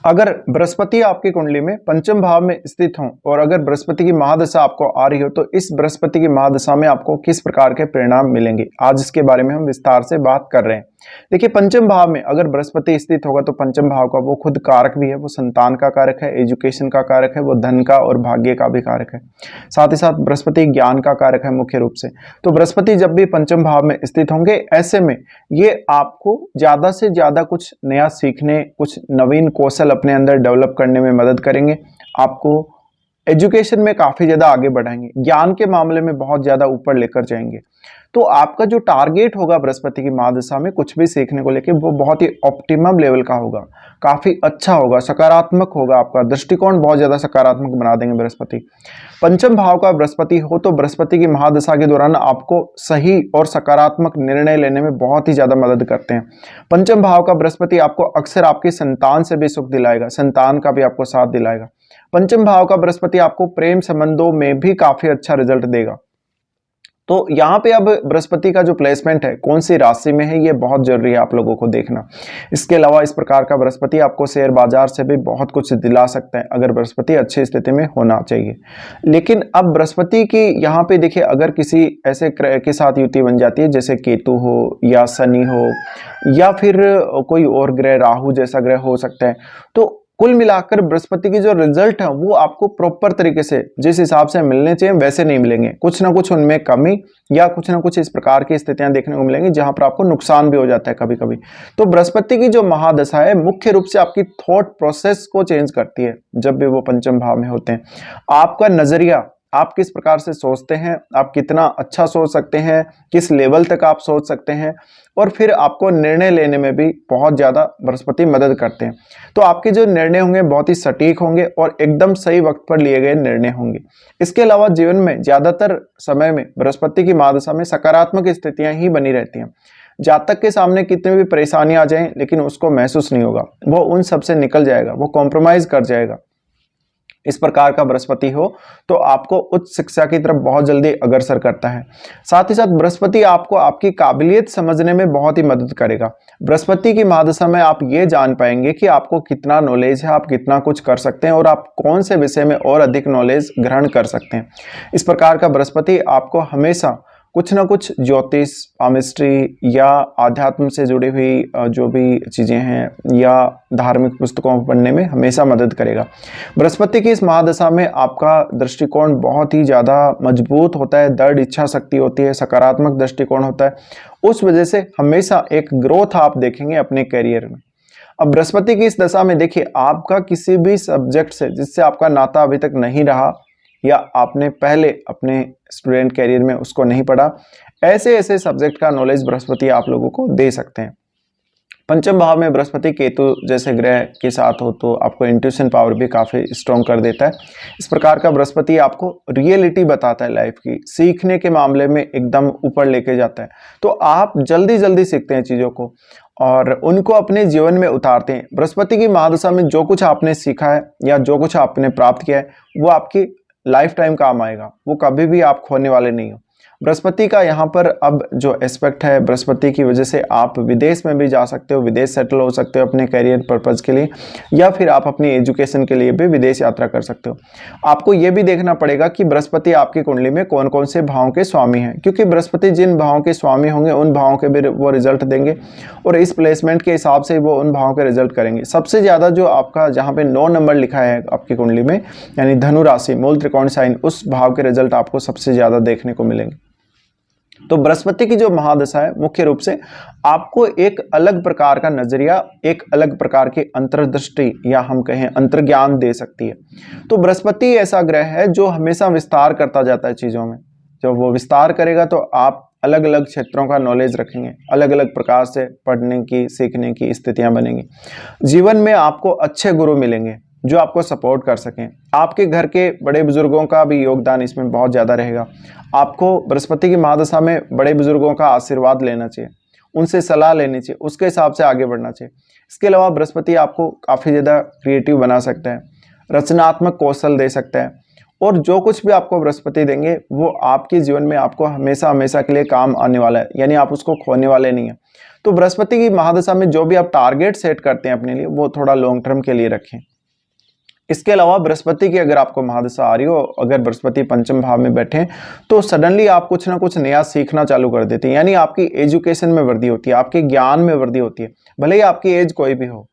अगर बृहस्पति आपकी कुंडली में पंचम भाव में स्थित हो और अगर बृहस्पति की महादशा आपको आ रही हो तो इस बृहस्पति की महादशा में आपको किस प्रकार के परिणाम मिलेंगे, आज इसके बारे में हम विस्तार से बात कर रहे हैं। देखिए, पंचम भाव में अगर बृहस्पति स्थित होगा तो पंचम भाव का वो खुद कारक भी है, वो संतान का कारक है, एजुकेशन का कारक है, वो धन का और भाग्य का भी कारक है। साथ ही साथ बृहस्पति ज्ञान का कारक है मुख्य रूप से। तो बृहस्पति जब भी पंचम भाव में स्थित होंगे, ऐसे में ये आपको ज्यादा से ज्यादा कुछ नया सीखने, कुछ नवीन कौशल अपने अंदर डेवलप करने में मदद करेंगे। आपको एजुकेशन में काफी ज्यादा आगे बढ़ाएंगे, ज्ञान के मामले में बहुत ज्यादा ऊपर लेकर जाएंगे। तो आपका जो टारगेट होगा बृहस्पति की महादशा में कुछ भी सीखने को लेके, वो बहुत ही ऑप्टिमम लेवल का होगा, काफी अच्छा होगा, सकारात्मक होगा। आपका दृष्टिकोण बहुत ज्यादा सकारात्मक बना देंगे बृहस्पति। पंचम भाव का बृहस्पति हो तो बृहस्पति की महादशा के दौरान आपको सही और सकारात्मक निर्णय लेने में बहुत ही ज्यादा मदद करते हैं। पंचम भाव का बृहस्पति आपको अक्सर आपकी संतान से भी सुख दिलाएगा, संतान का भी आपको साथ दिलाएगा। पंचम भाव का बृहस्पति आपको प्रेम संबंधों में भी काफी अच्छा रिजल्ट देगा। तो यहाँ पे अब बृहस्पति का जो प्लेसमेंट है, कौन सी राशि में है, ये बहुत जरूरी है आप लोगों को देखना। इसके अलावा इस प्रकार का बृहस्पति आपको शेयर बाजार से भी बहुत कुछ दिला सकता है, अगर बृहस्पति अच्छी स्थिति में होना चाहिए। लेकिन अब बृहस्पति की यहाँ पे देखिए, अगर किसी ऐसे के साथ युति बन जाती है जैसे केतु हो या शनि हो या फिर कोई और ग्रह, राहु जैसा ग्रह हो सकता है, तो कुल मिलाकर बृहस्पति की जो रिजल्ट है वो आपको प्रॉपर तरीके से जिस हिसाब से मिलने चाहिए वैसे नहीं मिलेंगे। कुछ ना कुछ उनमें कमी या कुछ ना कुछ इस प्रकार की स्थितियां देखने को मिलेंगी जहां पर आपको नुकसान भी हो जाता है कभी कभी। तो बृहस्पति की जो महादशा है मुख्य रूप से आपकी थॉट प्रोसेस को चेंज करती है। जब भी वो पंचम भाव में होते हैं, आपका नजरिया, आप किस प्रकार से सोचते हैं, आप कितना अच्छा सोच सकते हैं, किस लेवल तक आप सोच सकते हैं, और फिर आपको निर्णय लेने में भी बहुत ज्यादा बृहस्पति मदद करते हैं। तो आपके जो निर्णय होंगे बहुत ही सटीक होंगे और एकदम सही वक्त पर लिए गए निर्णय होंगे। इसके अलावा जीवन में ज्यादातर समय में बृहस्पति की महादशा में सकारात्मक स्थितियां ही बनी रहती हैं। जातक के सामने कितनी भी परेशानी आ जाए लेकिन उसको महसूस नहीं होगा, वो उन सबसे निकल जाएगा, वो कॉम्प्रोमाइज कर जाएगा। इस प्रकार का बृहस्पति हो तो आपको उच्च शिक्षा की तरफ बहुत जल्दी अग्रसर करता है। साथ ही साथ बृहस्पति आपको आपकी काबिलियत समझने में बहुत ही मदद करेगा। बृहस्पति की महादशा में आप ये जान पाएंगे कि आपको कितना नॉलेज है, आप कितना कुछ कर सकते हैं और आप कौन से विषय में और अधिक नॉलेज ग्रहण कर सकते हैं। इस प्रकार का बृहस्पति आपको हमेशा कुछ ना कुछ ज्योतिष, पामिस्ट्री या आध्यात्म से जुड़ी हुई जो भी चीज़ें हैं या धार्मिक पुस्तकों को पढ़ने में हमेशा मदद करेगा। बृहस्पति की इस महादशा में आपका दृष्टिकोण बहुत ही ज़्यादा मजबूत होता है, दृढ़ इच्छा शक्ति होती है, सकारात्मक दृष्टिकोण होता है। उस वजह से हमेशा एक ग्रोथ आप देखेंगे अपने करियर में। अब बृहस्पति की इस दशा में देखिए, आपका किसी भी सब्जेक्ट से जिससे आपका नाता अभी तक नहीं रहा या आपने पहले अपने स्टूडेंट कैरियर में उसको नहीं पढ़ा, ऐसे ऐसे सब्जेक्ट का नॉलेज बृहस्पति आप लोगों को दे सकते हैं। पंचम भाव में बृहस्पति केतु जैसे ग्रह के साथ हो तो आपको इंट्यूशन पावर भी काफ़ी स्ट्रॉन्ग कर देता है। इस प्रकार का बृहस्पति आपको रियलिटी बताता है, लाइफ की सीखने के मामले में एकदम ऊपर लेके जाता है। तो आप जल्दी जल्दी सीखते हैं चीज़ों को और उनको अपने जीवन में उतारते हैं। बृहस्पति की महादशा में जो कुछ आपने सीखा है या जो कुछ आपने प्राप्त किया है वो आपकी लाइफ टाइम काम आएगा, वो कभी भी आप खोने वाले नहीं हो। बृहस्पति का यहाँ पर अब जो एस्पेक्ट है, बृहस्पति की वजह से आप विदेश में भी जा सकते हो, विदेश सेटल हो सकते हो अपने करियर पर्पज़ के लिए, या फिर आप अपनी एजुकेशन के लिए भी विदेश यात्रा कर सकते हो। आपको ये भी देखना पड़ेगा कि बृहस्पति आपकी कुंडली में कौन कौन से भावों के स्वामी हैं, क्योंकि बृहस्पति जिन भावों के स्वामी होंगे उन भावों के भी वो रिजल्ट देंगे और इस प्लेसमेंट के हिसाब से वो उन भावों के रिजल्ट करेंगे। सबसे ज़्यादा जो आपका जहाँ पे 9 नंबर लिखा है आपकी कुंडली में, यानी धनु राशि, मूल त्रिकोण साइन, उस भाव के रिजल्ट आपको सबसे ज़्यादा देखने को मिलेंगे। तो बृहस्पति की जो महादशा है मुख्य रूप से आपको एक अलग प्रकार का नजरिया, एक अलग प्रकार की अंतर्दृष्टि या हम कहें अंतर्ज्ञान दे सकती है। तो बृहस्पति ऐसा ग्रह है जो हमेशा विस्तार करता जाता है चीजों में। जब वो विस्तार करेगा तो आप अलग अलग क्षेत्रों का नॉलेज रखेंगे, अलग अलग प्रकार से पढ़ने की, सीखने की स्थितियां बनेंगी। जीवन में आपको अच्छे गुरु मिलेंगे जो आपको सपोर्ट कर सकें। आपके घर के बड़े बुजुर्गों का भी योगदान इसमें बहुत ज़्यादा रहेगा। आपको बृहस्पति की महादशा में बड़े बुजुर्गों का आशीर्वाद लेना चाहिए, उनसे सलाह लेनी चाहिए, उसके हिसाब से आगे बढ़ना चाहिए। इसके अलावा बृहस्पति आपको काफ़ी ज़्यादा क्रिएटिव बना सकता है, रचनात्मक कौशल दे सकता है और जो कुछ भी आपको बृहस्पति देंगे वो आपके जीवन में आपको हमेशा हमेशा के लिए काम आने वाला है, यानी आप उसको खोने वाले नहीं है। तो बृहस्पति की महादशा में जो भी आप टारगेट सेट करते हैं अपने लिए, वो थोड़ा लॉन्ग टर्म के लिए रखें। इसके अलावा बृहस्पति की अगर आपको महादशा आ रही हो, अगर बृहस्पति पंचम भाव में बैठे तो सडनली आप कुछ ना कुछ नया सीखना चालू कर देते हैं, यानी आपकी एजुकेशन में वृद्धि होती है, आपके ज्ञान में वृद्धि होती है, भले ही आपकी एज कोई भी हो।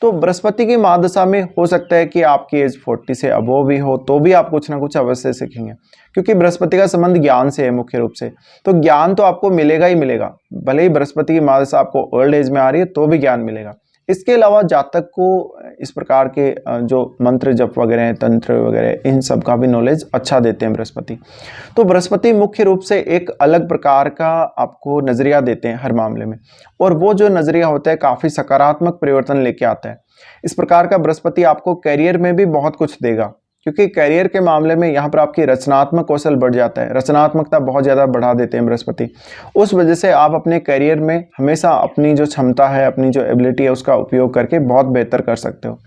तो बृहस्पति की महादशा में हो सकता है कि आपकी एज 40 से अबोव भी हो, तो भी आप कुछ ना कुछ अवश्य सीखेंगे, क्योंकि बृहस्पति का संबंध ज्ञान से है मुख्य रूप से। तो ज्ञान तो आपको मिलेगा ही मिलेगा, भले ही बृहस्पति की महादशा आपको ओल्ड एज में आ रही है तो भी ज्ञान मिलेगा। इसके अलावा जातक को इस प्रकार के जो मंत्र जप वगैरह हैं, तंत्र वगैरह, इन सब का भी नॉलेज अच्छा देते हैं बृहस्पति। तो बृहस्पति मुख्य रूप से एक अलग प्रकार का आपको नजरिया देते हैं हर मामले में, और वो जो नजरिया होता है काफी सकारात्मक परिवर्तन लेके आता है। इस प्रकार का बृहस्पति आपको करियर में भी बहुत कुछ देगा, क्योंकि करियर के मामले में यहाँ पर आपकी रचनात्मक कौशल बढ़ जाता है, रचनात्मकता बहुत ज़्यादा बढ़ा देते हैं बृहस्पति। उस वजह से आप अपने करियर में हमेशा अपनी जो क्षमता है, अपनी जो एबिलिटी है, उसका उपयोग करके बहुत बेहतर कर सकते हो।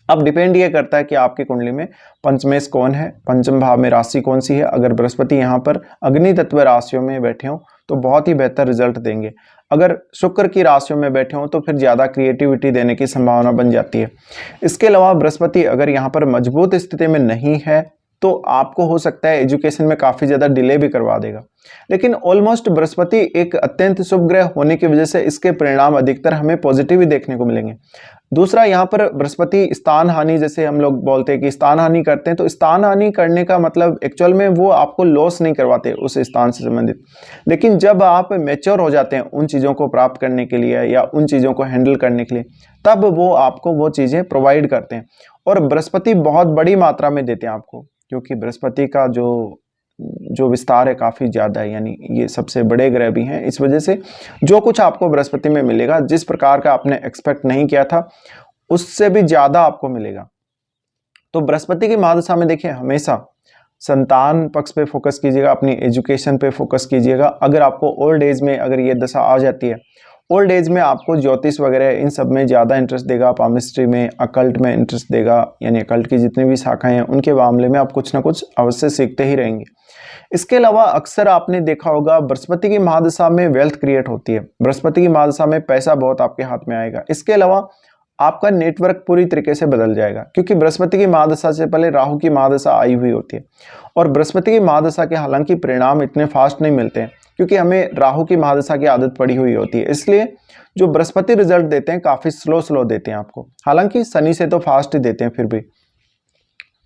अब डिपेंड ये करता है कि आपकी कुंडली में पंचमेश कौन है, पंचम भाव में राशि कौन सी है। अगर बृहस्पति यहाँ पर अग्नि तत्व राशियों में बैठे हो तो बहुत ही बेहतर रिजल्ट देंगे। अगर शुक्र की राशियों में बैठे हो तो फिर ज़्यादा क्रिएटिविटी देने की संभावना बन जाती है। इसके अलावा बृहस्पति अगर यहाँ पर मजबूत स्थिति में नहीं है तो आपको हो सकता है एजुकेशन में काफ़ी ज़्यादा डिले भी करवा देगा। लेकिन ऑलमोस्ट बृहस्पति एक अत्यंत शुभ ग्रह होने की वजह से इसके परिणाम अधिकतर हमें पॉजिटिव ही देखने को मिलेंगे। दूसरा, यहाँ पर बृहस्पति स्थान हानि, जैसे हम लोग बोलते हैं कि स्थान हानि करते हैं, तो स्थान हानि करने का मतलब एक्चुअल में वो आपको लॉस नहीं करवाते उस स्थान से संबंधित। लेकिन जब आप मैच्योर हो जाते हैं उन चीज़ों को प्राप्त करने के लिए या उन चीज़ों को हैंडल करने के लिए, तब वो आपको वो चीज़ें प्रोवाइड करते हैं। और बृहस्पति बहुत बड़ी मात्रा में देते हैं आपको, क्योंकि बृहस्पति का जो विस्तार है काफ़ी ज़्यादा है, यानी ये सबसे बड़े ग्रह भी हैं। इस वजह से जो कुछ आपको बृहस्पति में मिलेगा, जिस प्रकार का आपने एक्सपेक्ट नहीं किया था, उससे भी ज़्यादा आपको मिलेगा। तो बृहस्पति की महादशा में देखिए, हमेशा संतान पक्ष पे फोकस कीजिएगा, अपनी एजुकेशन पे फोकस कीजिएगा। अगर आपको ओल्ड एज में अगर ये दशा आ जाती है, ओल्ड एज में आपको ज्योतिष वगैरह इन सब में ज़्यादा इंटरेस्ट देगा, पामिस्ट्री में, अकल्ट में इंटरेस्ट देगा, यानी अकल्ट की जितनी भी शाखाएं हैं उनके मामले में आप कुछ ना कुछ अवश्य सीखते ही रहेंगे। इसके अलावा अक्सर आपने देखा होगा बृहस्पति की महादशा में वेल्थ क्रिएट होती है, बृहस्पति की महादशा में पैसा बहुत आपके हाथ में आएगा। इसके अलावा आपका नेटवर्क पूरी तरीके से बदल जाएगा, क्योंकि बृहस्पति की महादशा से पहले राहु की महादशा आई हुई होती है। और बृहस्पति की महादशा के हालांकि परिणाम इतने फास्ट नहीं मिलते हैं, क्योंकि हमें राहु की महादशा की आदत पड़ी हुई होती है। इसलिए जो बृहस्पति रिजल्ट देते हैं काफ़ी स्लो देते हैं आपको, हालांकि शनि से तो फास्ट ही देते हैं फिर भी।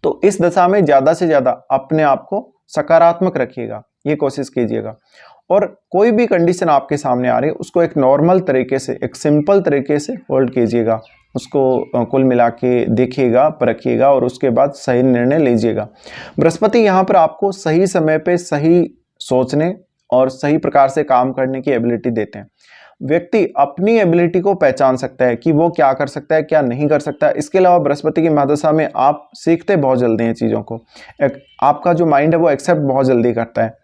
तो इस दशा में ज़्यादा से ज़्यादा अपने आप को सकारात्मक रखिएगा, ये कोशिश कीजिएगा। और कोई भी कंडीशन आपके सामने आ रही है उसको एक नॉर्मल तरीके से, एक सिंपल तरीके से होल्ड कीजिएगा, उसको कुल मिला के देखिएगा, परखिएगा और उसके बाद सही निर्णय लीजिएगा। बृहस्पति यहाँ पर आपको सही समय पे सही सोचने और सही प्रकार से काम करने की एबिलिटी देते हैं। व्यक्ति अपनी एबिलिटी को पहचान सकता है कि वो क्या कर सकता है, क्या नहीं कर सकता है। इसके अलावा बृहस्पति की महादशा में आप सीखते बहुत जल्दी हैं चीज़ों को, आपका जो माइंड है वो एक्सेप्ट बहुत जल्दी करता है।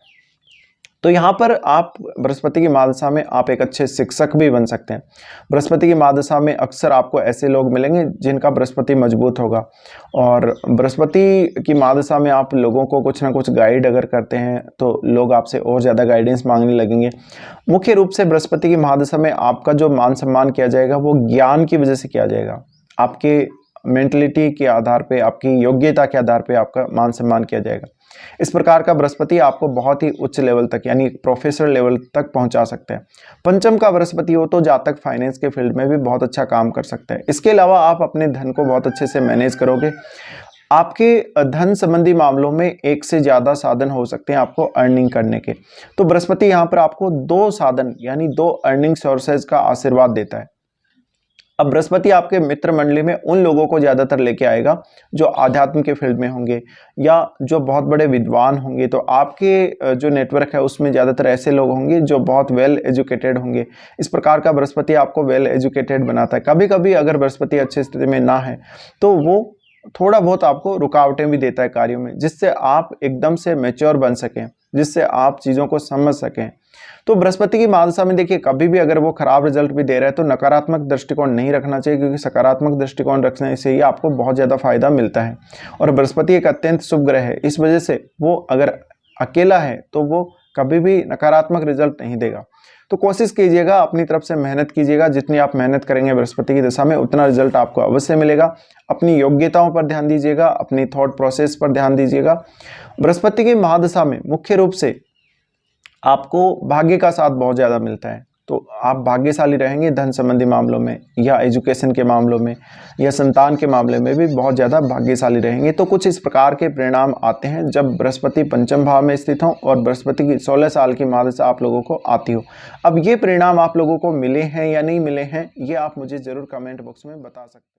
तो यहाँ पर आप बृहस्पति की महादशा में आप एक अच्छे शिक्षक भी बन सकते हैं। बृहस्पति की महादशा में अक्सर आपको ऐसे लोग मिलेंगे जिनका बृहस्पति मजबूत होगा, और बृहस्पति की महादशा में आप लोगों को कुछ ना कुछ गाइड अगर करते हैं तो लोग आपसे और ज़्यादा गाइडेंस मांगने लगेंगे। मुख्य रूप से बृहस्पति की महादशा में आपका जो मान सम्मान किया जाएगा वो ज्ञान की वजह से किया जाएगा, आपके मेंटलिटी के आधार पे, आपकी योग्यता के आधार पे आपका मान सम्मान किया जाएगा। इस प्रकार का बृहस्पति आपको बहुत ही उच्च लेवल तक, यानी प्रोफेसर लेवल तक पहुंचा सकते हैं। पंचम का बृहस्पति हो तो जातक फाइनेंस के फील्ड में भी बहुत अच्छा काम कर सकता है। इसके अलावा आप अपने धन को बहुत अच्छे से मैनेज करोगे। आपके धन संबंधी मामलों में एक से ज़्यादा साधन हो सकते हैं आपको अर्निंग करने के। तो बृहस्पति यहाँ पर आपको 2 साधन यानी 2 अर्निंग सोर्सेज का आशीर्वाद देता है। अब बृहस्पति आपके मित्र मंडली में उन लोगों को ज़्यादातर लेके आएगा जो आध्यात्म के फील्ड में होंगे या जो बहुत बड़े विद्वान होंगे। तो आपके जो नेटवर्क है उसमें ज़्यादातर ऐसे लोग होंगे जो बहुत वेल एजुकेटेड होंगे। इस प्रकार का बृहस्पति आपको वेल एजुकेटेड बनाता है। कभी कभी अगर बृहस्पति अच्छी स्थिति में ना है तो वो थोड़ा बहुत आपको रुकावटें भी देता है कार्यों में, जिससे आप एकदम से मैच्योर बन सकें, जिससे आप चीज़ों को समझ सकें। तो बृहस्पति की महादशा में देखिए कभी भी अगर वो खराब रिजल्ट भी दे रहा है तो नकारात्मक दृष्टिकोण नहीं रखना चाहिए, क्योंकि सकारात्मक दृष्टिकोण रखने से ही आपको बहुत ज़्यादा फायदा मिलता है। और बृहस्पति एक अत्यंत शुभ ग्रह है, इस वजह से वो अगर अकेला है तो वो कभी भी नकारात्मक रिजल्ट नहीं देगा। तो कोशिश कीजिएगा, अपनी तरफ से मेहनत कीजिएगा, जितनी आप मेहनत करेंगे बृहस्पति की दशा में उतना रिजल्ट आपको अवश्य मिलेगा। अपनी योग्यताओं पर ध्यान दीजिएगा, अपनी थॉट प्रोसेस पर ध्यान दीजिएगा। बृहस्पति की महादशा में मुख्य रूप से आपको भाग्य का साथ बहुत ज़्यादा मिलता है, तो आप भाग्यशाली रहेंगे धन संबंधी मामलों में या एजुकेशन के मामलों में या संतान के मामले में भी बहुत ज़्यादा भाग्यशाली रहेंगे। तो कुछ इस प्रकार के परिणाम आते हैं जब बृहस्पति पंचम भाव में स्थित हो और बृहस्पति की 16 साल की महादशा आप लोगों को आती हो। अब ये परिणाम आप लोगों को मिले हैं या नहीं मिले हैं, ये आप मुझे ज़रूर कमेंट बॉक्स में बता सकते हैं।